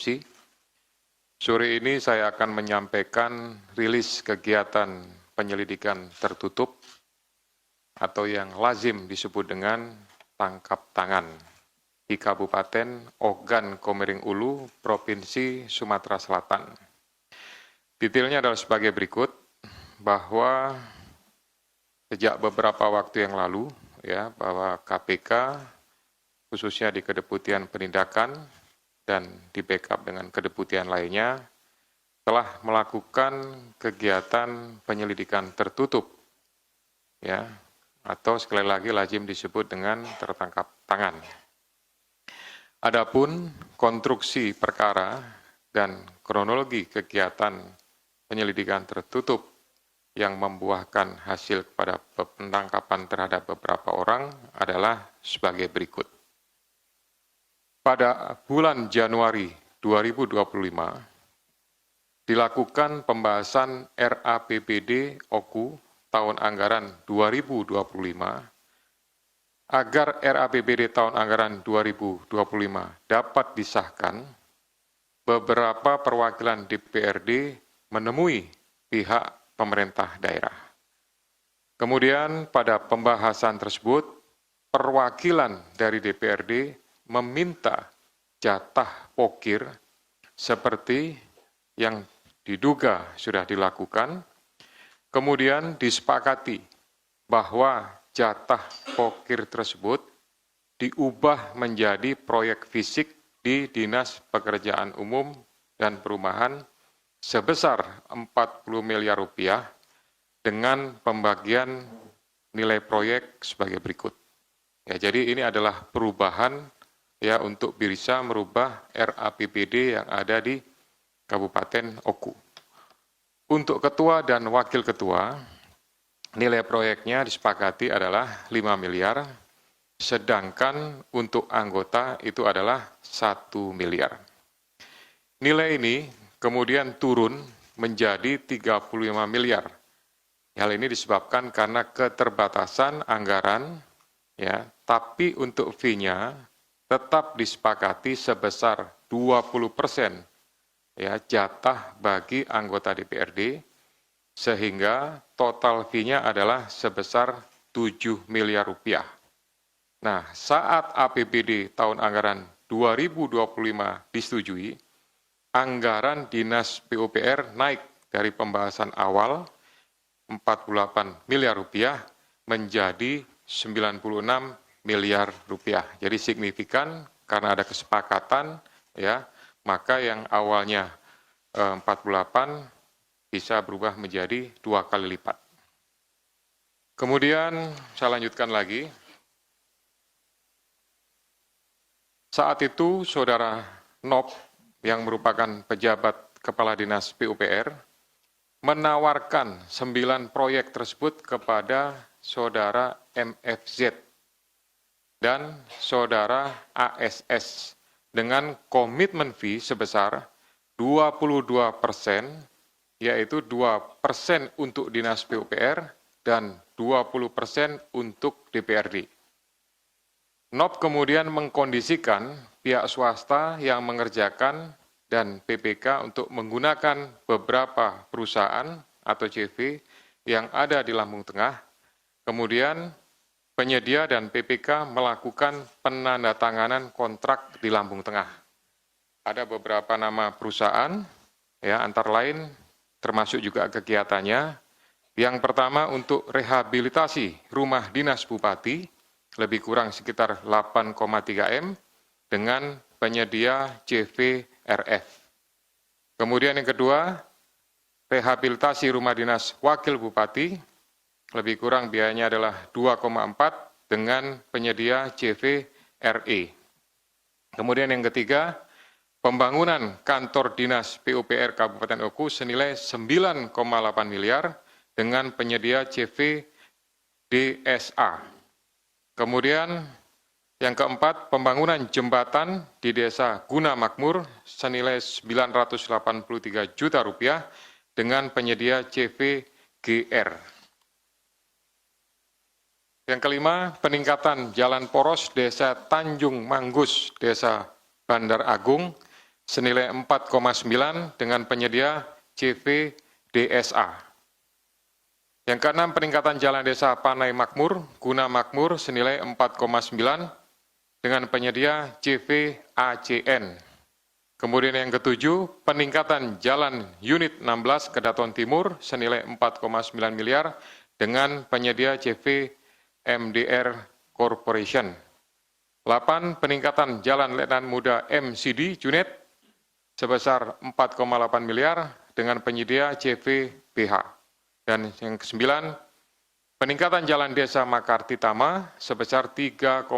korupsi. Sore ini saya akan menyampaikan rilis kegiatan penyelidikan tertutup atau yang lazim disebut dengan tangkap tangan di Kabupaten Ogan Komering Ulu, Provinsi Sumatera Selatan. Detailnya adalah sebagai berikut, bahwa sejak beberapa waktu yang lalu, bahwa KPK khususnya di Kedeputian Penindakan dan di backup dengan kedeputian lainnya telah melakukan kegiatan penyelidikan tertutup, atau sekali lagi lazim disebut dengan tertangkap tangan. Adapun konstruksi perkara dan kronologi kegiatan penyelidikan tertutup yang membuahkan hasil kepada penangkapan terhadap beberapa orang adalah sebagai berikut. Pada bulan Januari 2025, dilakukan pembahasan RAPBD OKU tahun anggaran 2025 agar RAPBD tahun anggaran 2025 dapat disahkan. Beberapa perwakilan DPRD menemui pihak pemerintah daerah. Kemudian pada pembahasan tersebut, perwakilan dari DPRD meminta jatah pokir seperti yang diduga sudah dilakukan, kemudian disepakati bahwa jatah pokir tersebut diubah menjadi proyek fisik di Dinas Pekerjaan Umum dan Perumahan sebesar 40 miliar rupiah dengan pembagian nilai proyek sebagai berikut. Jadi ini adalah perubahan untuk bisa merubah RAPBD yang ada di Kabupaten Oku. Untuk ketua dan wakil ketua, nilai proyeknya disepakati adalah 5 miliar, sedangkan untuk anggota itu adalah 1 miliar. Nilai ini kemudian turun menjadi 35 miliar. Hal ini disebabkan karena keterbatasan anggaran, tapi untuk fee-nya tetap disepakati sebesar 20% jatah bagi anggota DPRD, sehingga total fee-nya adalah sebesar 7 miliar rupiah. Nah, saat APBD tahun anggaran 2025 disetujui, anggaran Dinas PUPR naik dari pembahasan awal 48 miliar rupiah menjadi 96 miliar rupiah. Jadi signifikan karena ada kesepakatan, maka yang awalnya 48 bisa berubah menjadi 2 kali lipat. Kemudian saya lanjutkan lagi. Saat itu Saudara Nop yang merupakan pejabat Kepala Dinas PUPR menawarkan 9 proyek tersebut kepada Saudara MFZ dan Saudara ASS dengan komitmen fee sebesar 22%, yaitu 2% untuk Dinas PUPR dan 20% untuk DPRD. NOP kemudian mengkondisikan pihak swasta yang mengerjakan dan PPK untuk menggunakan beberapa perusahaan atau CV yang ada di Lampung Tengah. Kemudian penyedia dan PPK melakukan penandatanganan kontrak di Lampung Tengah. Ada beberapa nama perusahaan, antara lain termasuk juga kegiatannya. Yang pertama untuk rehabilitasi rumah dinas Bupati, lebih kurang sekitar 8,3 M dengan penyedia CVRF. Kemudian yang kedua, rehabilitasi rumah dinas Wakil Bupati, lebih kurang biayanya adalah 2,4 dengan penyedia CVRE. Kemudian yang ketiga, pembangunan kantor dinas PUPR Kabupaten Oku senilai 9,8 miliar dengan penyedia CVDSA. Kemudian yang keempat, pembangunan jembatan di Desa Guna Makmur senilai 983 juta rupiah dengan penyedia CVGR. Yang kelima, peningkatan jalan poros Desa Tanjung Manggus, Desa Bandar Agung senilai 4,9 dengan penyedia CV DSA. Yang keenam, peningkatan jalan desa Panai Makmur, Guna Makmur senilai 4,9 dengan penyedia CV ACN. Kemudian yang ketujuh, peningkatan jalan unit 16 Kedaton Timur senilai 4,9 miliar dengan penyedia CV MDR Corporation. 8. Peningkatan jalan Letnan Muda MCD Junet sebesar 4,8 miliar dengan penyedia CV BH. Dan yang ke-9, peningkatan jalan desa Makartitama sebesar 3,9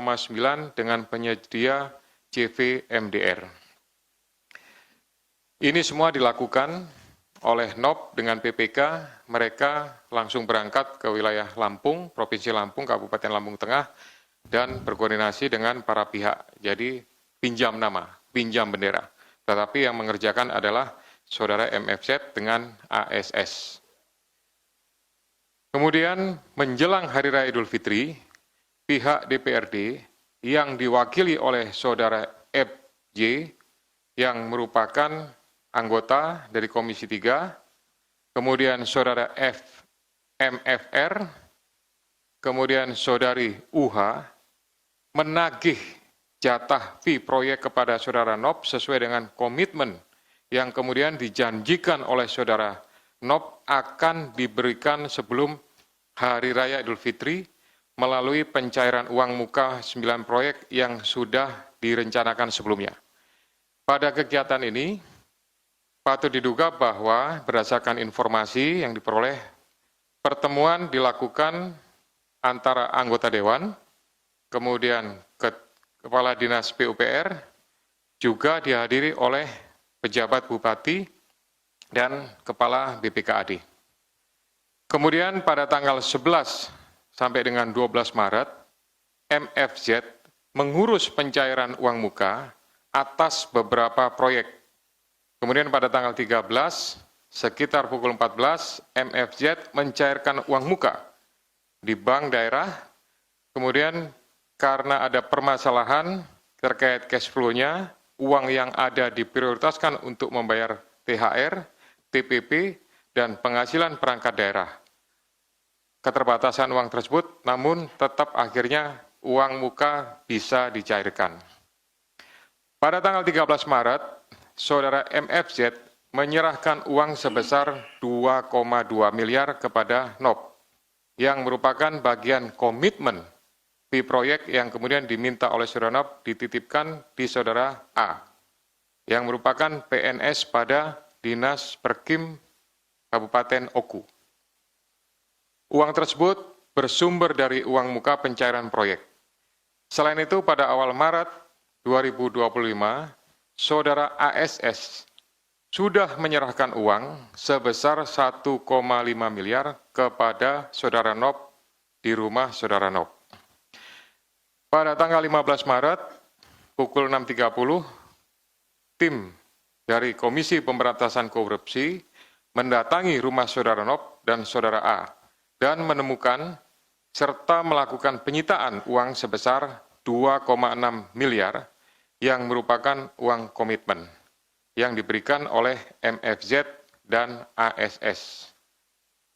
dengan penyedia CV MDR. Ini semua dilakukan oleh NOP dengan PPK, mereka langsung berangkat ke wilayah Lampung, Provinsi Lampung, Kabupaten Lampung Tengah, dan berkoordinasi dengan para pihak. Jadi pinjam nama, pinjam bendera. Tetapi yang mengerjakan adalah saudara MFZ dengan ASS. Kemudian menjelang Hari Raya Idul Fitri, pihak DPRD yang diwakili oleh saudara FJ yang merupakan anggota dari Komisi 3, kemudian saudara MFR, kemudian saudari UH, menagih jatah fee proyek kepada saudara NOP sesuai dengan komitmen yang kemudian dijanjikan oleh saudara NOP akan diberikan sebelum Hari Raya Idul Fitri melalui pencairan uang muka 9 proyek yang sudah direncanakan sebelumnya. Pada kegiatan ini, patut diduga bahwa berdasarkan informasi yang diperoleh, pertemuan dilakukan antara anggota Dewan, kemudian Kepala Dinas PUPR, juga dihadiri oleh pejabat Bupati dan Kepala BPKAD. Kemudian pada tanggal 11 sampai dengan 12 Maret, MFZ mengurus pencairan uang muka atas beberapa proyek. Kemudian pada tanggal 13, sekitar pukul 14, MFZ mencairkan uang muka di bank daerah. Kemudian karena ada permasalahan terkait cash flow-nya, uang yang ada diprioritaskan untuk membayar THR, TPP, dan penghasilan perangkat daerah. Keterbatasan uang tersebut, namun tetap akhirnya uang muka bisa dicairkan. Pada tanggal 13 Maret, saudara MFZ menyerahkan uang sebesar 2,2 miliar kepada NOP, yang merupakan bagian komitmen fee proyek yang kemudian diminta oleh saudara NOP dititipkan di saudara A, yang merupakan PNS pada Dinas Perkim Kabupaten Oku. Uang tersebut bersumber dari uang muka pencairan proyek. Selain itu, pada awal Maret 2025, saudara ASS sudah menyerahkan uang sebesar 1,5 miliar kepada saudara NOP di rumah saudara NOP. Pada tanggal 15 Maret, pukul 6.30, tim dari Komisi Pemberantasan Korupsi mendatangi rumah saudara NOP dan saudara A dan menemukan serta melakukan penyitaan uang sebesar 2,6 miliar yang merupakan uang komitmen yang diberikan oleh MFZ dan ASS.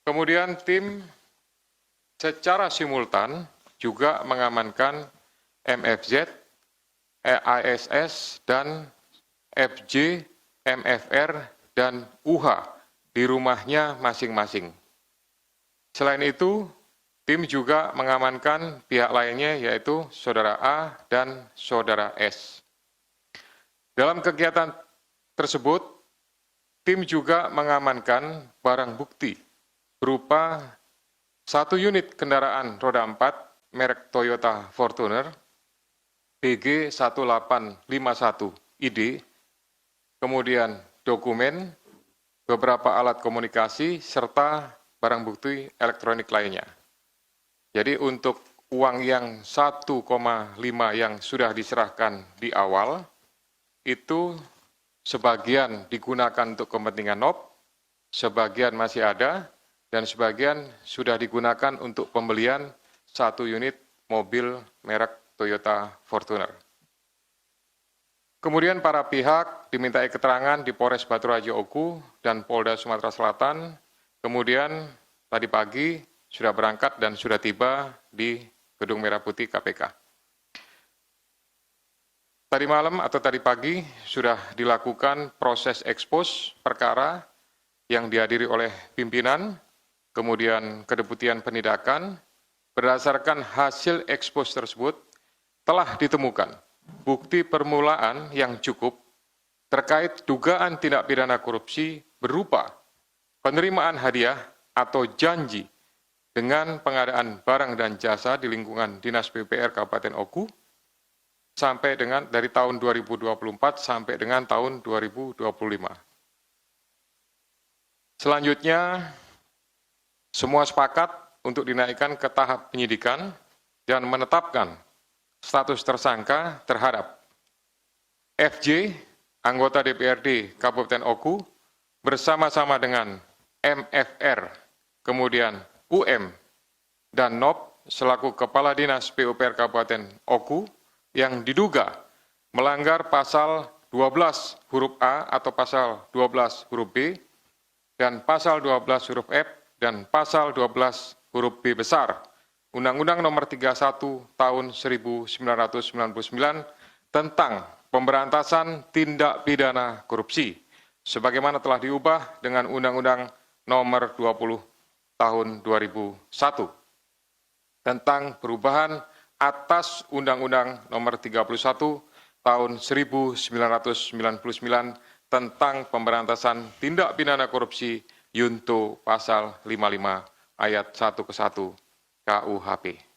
Kemudian tim secara simultan juga mengamankan MFZ, ASS, dan FJ, MFR, dan UH di rumahnya masing-masing. Selain itu, tim juga mengamankan pihak lainnya yaitu saudara A dan saudara S. Dalam kegiatan tersebut, tim juga mengamankan barang bukti berupa 1 unit kendaraan roda 4 merek Toyota Fortuner BG 1851 ID, kemudian dokumen, beberapa alat komunikasi, serta barang bukti elektronik lainnya. Jadi untuk uang yang 1,5 yang sudah diserahkan di awal, itu sebagian digunakan untuk kepentingan NOP, sebagian masih ada, dan sebagian sudah digunakan untuk pembelian 1 unit mobil merek Toyota Fortuner. Kemudian para pihak dimintai keterangan di Polres Batu Raja Oku dan Polda Sumatera Selatan. Kemudian tadi pagi sudah berangkat dan sudah tiba di Gedung Merah Putih KPK. Tadi malam atau tadi pagi sudah dilakukan proses ekspos perkara yang dihadiri oleh pimpinan, kemudian Kedeputian Penindakan. Berdasarkan hasil ekspos tersebut telah ditemukan bukti permulaan yang cukup terkait dugaan tindak pidana korupsi berupa penerimaan hadiah atau janji dengan pengadaan barang dan jasa di lingkungan Dinas PUPR Kabupaten Oku sampai dengan dari tahun 2024 sampai dengan tahun 2025. Selanjutnya, semua sepakat untuk dinaikkan ke tahap penyidikan dan menetapkan status tersangka terhadap FJ, anggota DPRD Kabupaten Oku, bersama-sama dengan MFR, kemudian UM, dan NOP selaku Kepala Dinas PUPR Kabupaten Oku, yang diduga melanggar pasal 12 huruf A atau pasal 12 huruf B dan pasal 12 huruf F dan pasal 12 huruf B besar Undang-Undang Nomor 31 Tahun 1999 tentang pemberantasan tindak pidana korupsi sebagaimana telah diubah dengan Undang-Undang Nomor 20 Tahun 2001 tentang perubahan atas Undang-Undang Nomor 31 Tahun 1999 tentang pemberantasan tindak pidana korupsi Yunto Pasal 55 Ayat 1 ke 1 KUHP.